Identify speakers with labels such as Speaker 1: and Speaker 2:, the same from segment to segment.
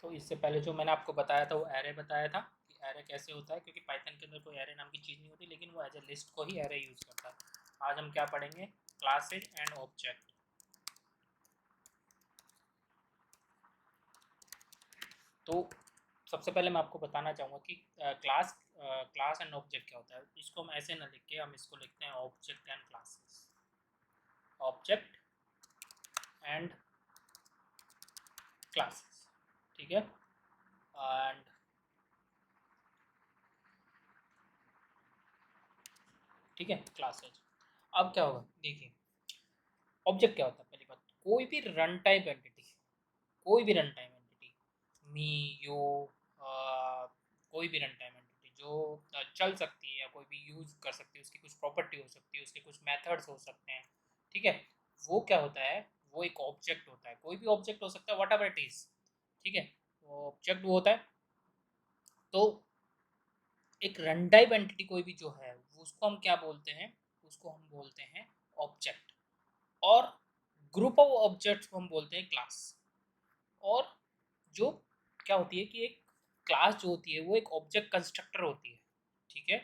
Speaker 1: तो इससे पहले जो मैंने आपको बताया था वो एरे बताया था कि एरे कैसे होता है, क्योंकि पाइथन के अंदर कोई एरे नाम की चीज़ नहीं होती, लेकिन वो एज ए लिस्ट को ही एरे यूज़ करता है। आज हम क्या पढ़ेंगे? Classes and object. तो सबसे पहले मैं आपको बताना चाहूँगा कि क्लास एंड ऑब्जेक्ट क्या होता है। इसको हम ऐसे ना लिख के हम इसको लिखते हैं object and classes. Object and classes, ठीक है। एंड ठीक है, क्लासेज। अब क्या होगा, देखिए ऑब्जेक्ट क्या होता है। पहली बात, कोई भी रन टाइप एंटिटी, कोई भी run time entity, me, you, कोई भी रन टाइम एंटिटी जो चल सकती है या कोई भी यूज कर सकती है, उसकी कुछ प्रॉपर्टी हो सकती है, उसके कुछ मेथड्स हो सकते हैं, ठीक है। वो क्या होता है, वो एक ऑब्जेक्ट होता है। कोई भी ऑब्जेक्ट हो सकता है, वट एवर इट इज, ठीक है, वो ऑब्जेक्ट वो होता है। तो एक रन टाइप एंटिटी कोई भी जो है, उसको हम क्या बोलते हैं, उसको हम बोलते हैं ऑब्जेक्ट। और ग्रुप ऑफ ऑब्जेक्ट्स को हम बोलते हैं क्लास। और जो क्या होती है कि एक क्लास जो होती है वो एक ऑब्जेक्ट कंस्ट्रक्टर होती है, ठीक है,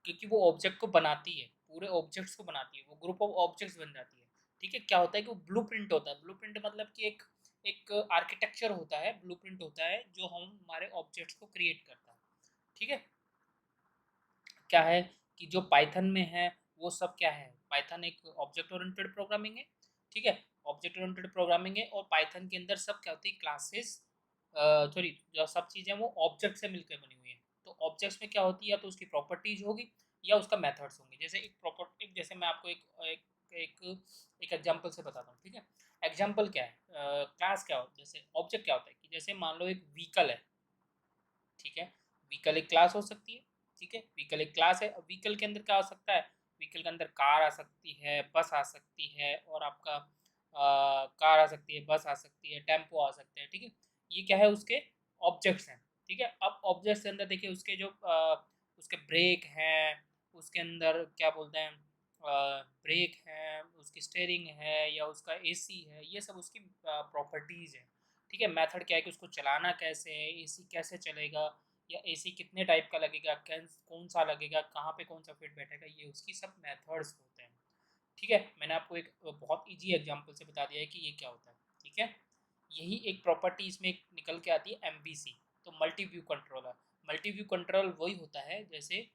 Speaker 1: क्योंकि वो ऑब्जेक्ट को बनाती है, पूरे ऑब्जेक्ट्स को बनाती है, वो ग्रुप ऑफ ऑब्जेक्ट्स बन जाती है, ठीक है। क्या होता है कि वो ब्लूप्रिंट होता है। ब्लूप्रिंट मतलब कि एक एक आर्किटेक्चर होता है, ब्लूप्रिंट होता है जो हम हमारे ऑब्जेक्ट्स को क्रिएट करता है, ठीक है। क्या है कि जो पाइथन में है वो सब क्या है, पाइथन एक ऑब्जेक्ट ओरिएंटेड प्रोग्रामिंग है, ठीक है। ऑब्जेक्ट ओरिएंटेड प्रोग्रामिंग है और पाइथन के अंदर सब क्या होती है, क्लासेस, सॉरी, जो सब चीज़ें वो ऑब्जेक्ट से मिलकर बनी हुई है। तो ऑब्जेक्ट्स में क्या होती है, या तो उसकी प्रॉपर्टीज होगी या उसका मेथड्स होंगे। जैसे एक प्रॉपर्टी, जैसे मैं आपको एक एक एक एग्जांपल से बताता हूँ, ठीक है। एग्जांपल क्या है, क्लास क्या होता है, जैसे ऑब्जेक्ट क्या होता है कि जैसे मान लो एक व्हीकल है, ठीक है। व्हीकल एक क्लास हो सकती है, ठीक है, व्हीकल एक क्लास है। अब व्हीकल के अंदर क्या हो सकता है, व्हीकल के अंदर कार आ सकती है, बस आ सकती है, और आपका कार आ सकती है, बस आ सकती है, टेम्पो आ सकते हैं, ठीक है। ये क्या है, उसके ऑब्जेक्ट्स हैं, ठीक है। अब ऑब्जेक्ट्स के अंदर देखिए उसके जो उसके ब्रेक हैं, उसके अंदर क्या बोलते हैं, ब्रेक है, उसकी स्टेयरिंग है, या उसका एसी है, ये सब उसकी प्रॉपर्टीज़ है, ठीक है। मेथड क्या है कि उसको चलाना कैसे है, एसी कैसे चलेगा, या एसी कितने टाइप का लगेगा, कौन सा लगेगा, कहाँ पे कौन सा फिट बैठेगा, ये उसकी सब मेथड्स होते हैं, ठीक है। मैंने आपको एक बहुत इजी एग्जांपल से बता दिया है कि ये क्या होता है, ठीक है। यही एक प्रॉपर्टी इसमें निकल के आती है, एमबीसी। तो multi view controller, multi view control वही होता है, जैसे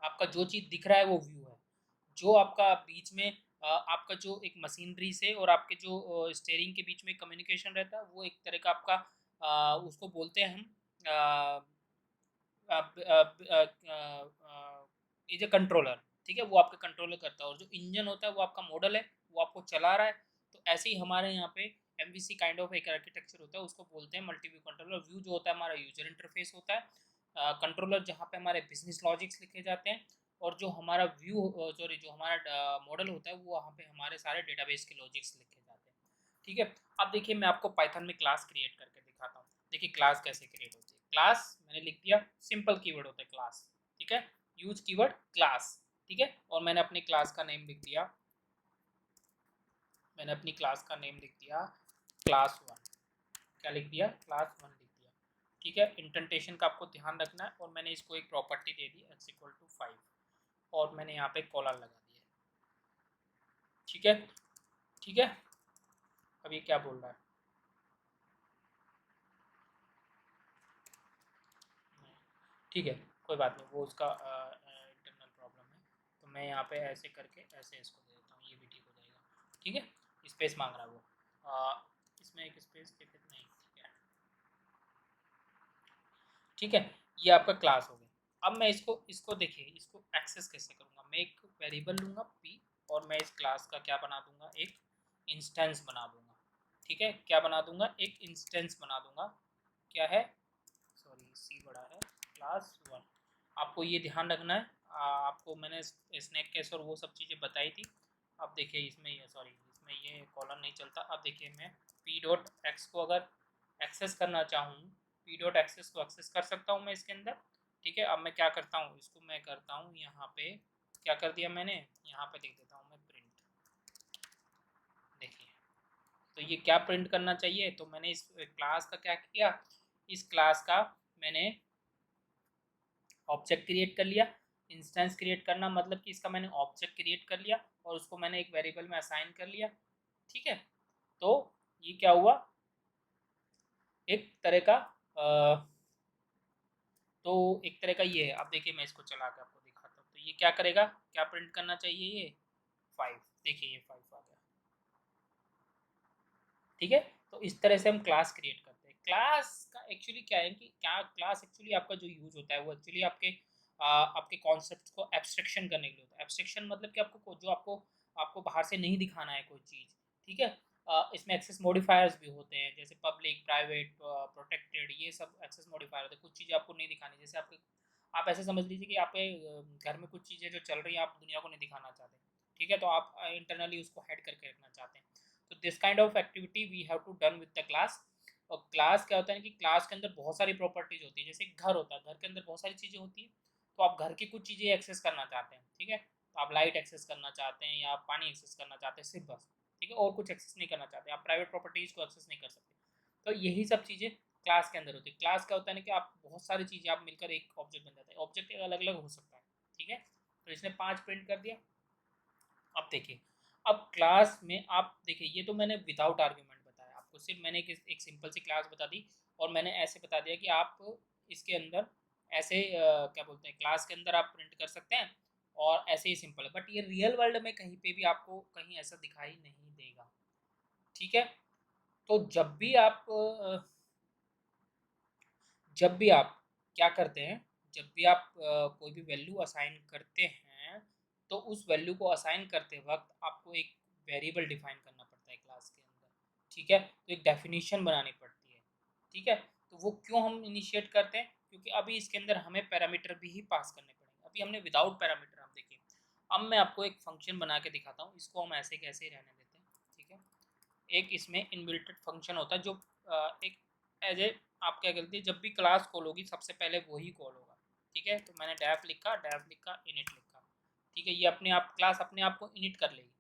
Speaker 1: आपका जो चीज़ दिख रहा है वो व्यू है, जो आपका बीच में आपका जो एक मशीनरी से और आपके जो स्टेयरिंग के बीच में कम्युनिकेशन रहता है, वो एक तरह का आपका उसको बोलते हैं हम इज ए कंट्रोलर, ठीक है। वो आपका कंट्रोलर करता है, और जो इंजन होता है वो आपका मॉडल है, वो आपको चला रहा है। तो ऐसे ही हमारे यहाँ पे एमवीसी काइंड ऑफ एक आर्किटेक्चर होता है, उसको बोलते हैं मल्टी व्यू कंट्रोलर। व्यू जो होता है हमारा यूजर इंटरफेस होता है, कंट्रोलर जहाँ पे हमारे बिजनेस लॉजिक्स लिखे जाते हैं, और जो हमारा व्यू, सॉरी, जो हमारा मॉडल होता है वो वहाँ पे हमारे सारे डेटाबेस के लॉजिक्स लिखे जाते हैं, ठीक है। अब देखिए मैं आपको पाइथन में क्लास क्रिएट करके दिखाता हूँ। देखिए क्लास कैसे क्रिएट होती है। क्लास मैंने लिख दिया, सिंपल कीवर्ड होता है क्लास, ठीक है। यूज कीवर्ड क्लास, ठीक है। और मैंने अपनी क्लास का नेम लिख दिया, मैंने अपनी क्लास का नेम लिख दिया क्लास वन। क्या लिख दिया, क्लास वन लिख दिया, ठीक है। इंटेंटेशन का आपको ध्यान रखना है। और मैंने इसको एक प्रॉपर्टी दे दी x=5, और मैंने यहाँ पे कॉलर लगा दिया, ठीक है, ठीक है। अब ये क्या बोल रहा है, ठीक है, कोई बात नहीं, वो उसका इंटरनल प्रॉब्लम है। तो मैं यहाँ पे ऐसे करके ऐसे इसको दे देता हूँ, ये भी ठीक हो जाएगा, ठीक है। स्पेस मांग रहा है वो, इसमें एक स्पेस दे देते, नहीं, ठीक है, ठीक है। ये आपका क्लास हो गया। अब मैं इसको इसको देखिए, इसको एक्सेस कैसे करूँगा। मैं एक वेरिएबल लूँगा p, और मैं इस क्लास का क्या बना दूँगा, एक इंस्टेंस बना दूँगा, ठीक है। क्या बना दूँगा, एक इंस्टेंस बना दूँगा। क्या है, सॉरी सी बड़ा है, क्लास वन। आपको ये ध्यान रखना है, आपको मैंने स्नैक केस और वो सब चीज़ें बताई थी। अब देखिए इसमें ये, सॉरी, इसमें ये कॉलम नहीं चलता। अब देखिए मैं पी डॉट एक्स को अगर एक्सेस करना चाहूँ, पी डॉट एक्सेस को एक्सेस कर सकता हूँ मैं इसके अंदर, ठीक है। अब मैं क्या करता हूँ, इसको मैं करता हूँ यहाँ पे, क्या कर दिया मैंने, यहाँ पे लिख देता हूँ मैं प्रिंट, देखिए तो ये क्या प्रिंट करना चाहिए, तो मैंने इस क्लास का क्या किया, इस क्लास का मैंने ऑब्जेक्ट क्रिएट कर लिया। इंस्टेंस क्रिएट करना मतलब कि इसका मैंने ऑब्जेक्ट क्रिएट कर लिया और उसको मैंने एक वेरिएबल में असाइन कर लिया। ठीक है, तो ये क्या हुआ, एक तरह का तो एक तरह का ये है। अब देखिए मैं इसको चला के आपको दिखाता हूँ, तो ये क्या करेगा, क्या प्रिंट करना चाहिए, ये 5। देखिए ये 5 आ गया। ठीक है, तो इस तरह से हम क्लास क्रिएट करते हैं। क्लास का एक्चुअली क्या है कि क्या क्लास एक्चुअली आपका जो यूज होता है वो एक्चुअली आपके कॉन्सेप्ट को एब्स्ट्रक्शन करने के लिए होता है। एब्स्ट्रक्शन मतलब कि आपको जो आपको आपको बाहर से नहीं दिखाना है कोई चीज़। ठीक है, इसमें एक्सेस मॉडिफायर्स भी होते हैं, जैसे पब्लिक, प्राइवेट, प्रोटेक्टेड, ये सब एक्सेस मॉडिफायर होते हैं। कुछ चीज़ें आपको नहीं दिखानी, जैसे आपके आप ऐसे समझ लीजिए कि आपके घर में कुछ चीज़ें जो चल रही हैं आप दुनिया को नहीं दिखाना चाहते। ठीक है, तो आप इंटरनली उसको हेड करके रखना चाहते हैं। तो this kind of activity we have to done with the class. और क्लास क्या होता है कि क्लास के अंदर बहुत सारी प्रॉपर्टीज होती है। जैसे घर होता है, घर के अंदर बहुत सारी चीज़ें होती है, तो आप घर की कुछ चीज़ें एक्सेस करना चाहते हैं। ठीक है, तो आप लाइट एक्सेस करना चाहते हैं या आप पानी एक्सेस करना चाहते हैं, सिर्फ बस। ठीक है, और कुछ एक्सेस नहीं करना चाहते, आप प्राइवेट प्रॉपर्टीज को एक्सेस नहीं कर सकते। तो यही सब चीज़ें क्लास के अंदर होती है। क्लास क्या होता है ना कि आप बहुत सारी चीज़ें आप मिलकर एक ऑब्जेक्ट बन जाता है। ऑब्जेक्ट अलग अलग हो सकता है। ठीक है, तो इसने 5 प्रिंट कर दिया। अब देखिए, अब क्लास में आप देखिए, ये तो मैंने विदाउट आर्ग्यूमेंट बताया आपको, सिर्फ मैंने एक सिंपल सी क्लास बता दी और मैंने ऐसे बता दिया कि आप इसके अंदर ऐसे क्या बोलते हैं, क्लास के अंदर आप प्रिंट कर सकते हैं और ऐसे ही सिंपल है। बट ये रियल वर्ल्ड में कहीं पे भी आपको कहीं ऐसा दिखाई नहीं देगा। ठीक है, तो जब भी आप क्या करते हैं, जब भी आप कोई भी वैल्यू असाइन करते हैं, तो उस वैल्यू को असाइन करते वक्त आपको एक वेरिएबल डिफाइन करना पड़ता है क्लास के अंदर। ठीक है, तो एक डेफिनेशन बनानी पड़ती है। ठीक है, तो वो क्यों हम इनिशिएट करते हैं, क्योंकि अभी इसके अंदर हमें पैरामीटर भी ही पास करने पड़ेंगे। अभी हमने विदाउट पैरामीटर, हम देखिए, अब मैं आपको एक फंक्शन बना के दिखाता हूँ, इसको हम ऐसे कैसे रहने देते हैं। ठीक है, एक इसमें इनबिल्टेड फंक्शन होता है जो एक एज ए आप क्या करते हैं, जब भी क्लास कॉल होगी सबसे पहले वही कॉल होगा। ठीक है, तो मैंने डेफ लिखा, इनिट लिखा। ठीक है, ये अपने आप क्लास अपने आप को इनिट कर लेगी।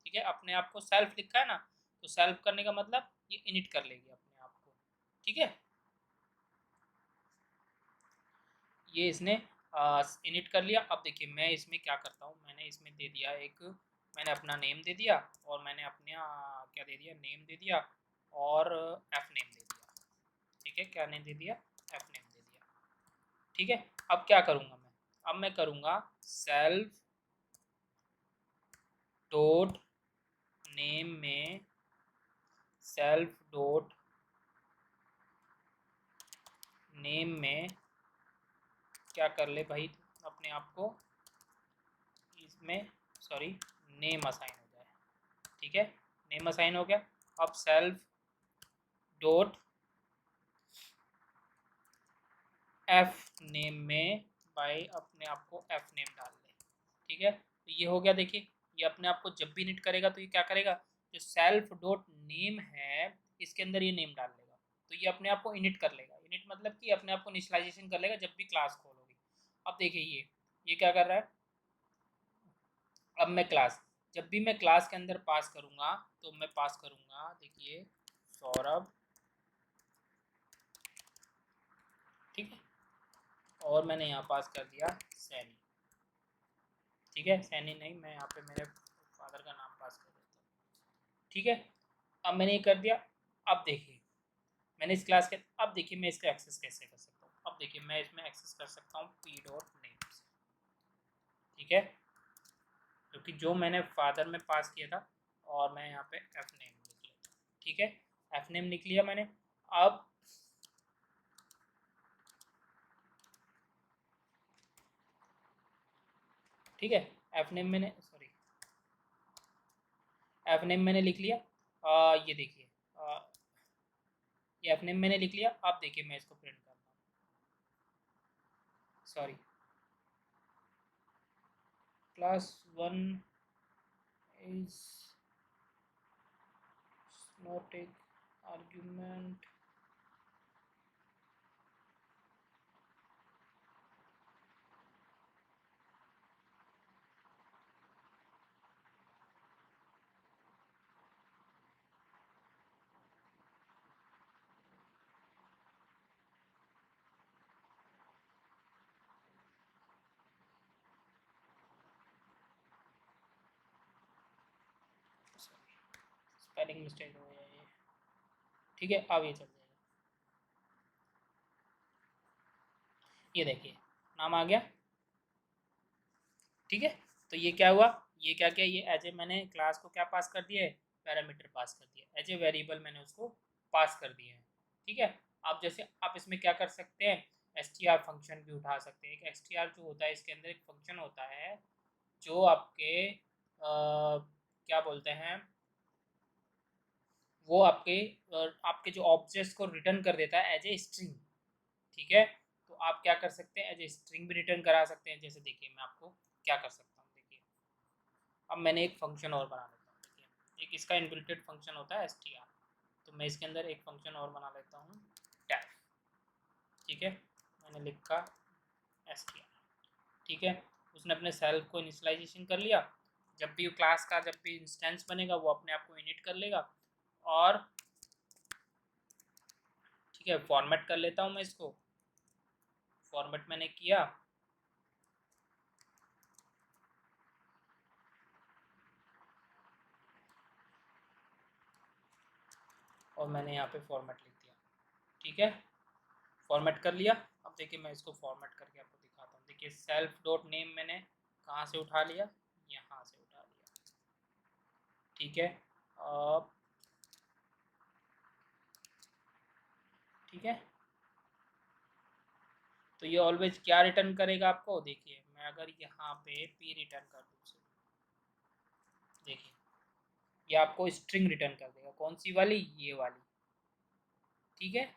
Speaker 1: ठीक है, अपने आप को सेल्फ लिखा है ना, तो सेल्फ करने का मतलब ये इनिट कर लेगी अपने आप को। ठीक है, ये इसने इनिट कर लिया। अब देखिए मैं इसमें क्या करता हूँ, मैंने इसमें दे दिया एक, मैंने अपना नेम दे दिया और मैंने अपने क्या दे दिया, नेम दे दिया और एफ नेम दे दिया। ठीक है, क्या नेम दे दिया, एफ नेम दे दिया। ठीक है, अब क्या करूँगा मैं, अब मैं करूँगा सेल्फ डॉट नेम में, सेल्फ डॉट नेम में क्या कर ले भाई, अपने आप को इसमें, सॉरी, नेम असाइन हो जाए। ठीक है, नेम असाइन हो गया। अब सेल्फ डॉट एफ नेम में भाई अपने आप को एफ नेम डाल ले। ठीक है, तो ये हो गया। देखिए, ये अपने आप को जब भी इनिट करेगा तो ये क्या करेगा, जो सेल्फ डॉट नेम है इसके अंदर ये नेम डाल लेगा, तो ये अपने आप को इनिट कर लेगा। इनिट मतलब कि अपने आप को इनिशियलाइजेशन कर लेगा जब भी क्लास कॉल होगी। अब देखिए ये क्या कर रहा है, अब मैं क्लास, जब भी मैं क्लास के अंदर पास करूंगा तो मैं पास करूंगा, देखिए, सौरभ। ठीक है, और मैंने यहाँ पास कर दिया सैनी। ठीक है, सैनी नहीं, मैं यहाँ पे मेरे फादर का नाम पास कर देता हूँ। ठीक है, अब मैंने ये कर दिया। अब देखिए मैंने इस क्लास के, अब देखिए मैं इसका एक्सेस कैसे कर सकता हूँ। अब देखिए मैं इसमें एक्सेस कर सकता हूँ पी डॉट नेम्स। ठीक है, क्योंकि जो मैंने फादर में पास किया था, और मैं यहाँ पे एफ नेम लिख लेता हूँ। ठीक है, एफ नेम लिख लिया मैंने। अब ठीक है, एफ नेम मैंने, सॉरी, एफ नेम मैंने लिख लिया। ये देखिए, ये एफ नेम मैंने लिख लिया। अब देखिए मैं इसको प्रिंट करता हूँ, sorry, class 1 is not a argument, spelling mistake हो गया ये, ठीक है अब ये चल जाएगा। ये देखिए नाम आ गया, ठीक है। तो ये क्या हुआ, ये क्या क्या, ये एज ए मैंने क्लास को क्या पास कर दिया है, पैरामीटर पास कर दिया, एज ए वेरिएबल मैंने उसको पास कर दिया है, ठीक है। आप जैसे आप इसमें क्या कर सकते हैं, एस टी आर फंक्शन भी उठा सकते हैं। एक एस टी आर जो होता है इसके अंदर एक फंक्शन होता है जो आपके क्या बोलते हैं, वो आपके जो ऑब्जेक्ट्स को रिटर्न कर देता है एज ए स्ट्रिंग, ठीक है। तो आप क्या कर सकते हैं, एज ए स्ट्रिंग भी रिटर्न करा सकते हैं। जैसे देखिए मैं आपको क्या कर सकता हूँ, देखिए अब मैंने एक फंक्शन और बना लेता हूँ। देखिए एक इसका इनबिल्टेड फंक्शन होता है str, तो मैं इसके अंदर एक फंक्शन और बना लेता हूँ टैग, ठीक है। मैंने लिखा str, ठीक है। उसने अपने सेल्फ को इनिशियलाइजेशन कर लिया, जब भी क्लास का जब भी इंस्टेंस बनेगा वो अपने आप को इनिट कर लेगा। और ठीक है फॉर्मेट कर लेता हूँ मैं इसको, फॉर्मेट मैंने किया, और मैंने यहाँ पे फॉर्मेट लिख दिया, ठीक है। फॉर्मेट कर लिया। अब देखिए मैं इसको फॉर्मेट करके आपको दिखाता हूँ। देखिए सेल्फ डॉट नेम मैंने कहाँ से उठा लिया, यहाँ से उठा लिया, ठीक है। अब ठीक है, तो ये ऑलवेज क्या रिटर्न करेगा आपको, देखिए मैं अगर यहाँ पे पी रिटर्न कर दूँ, देखिए ये आपको स्ट्रिंग रिटर्न कर देगा, कौन सी वाली, ये वाली, ठीक है।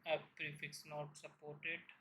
Speaker 1: F prefix not supported,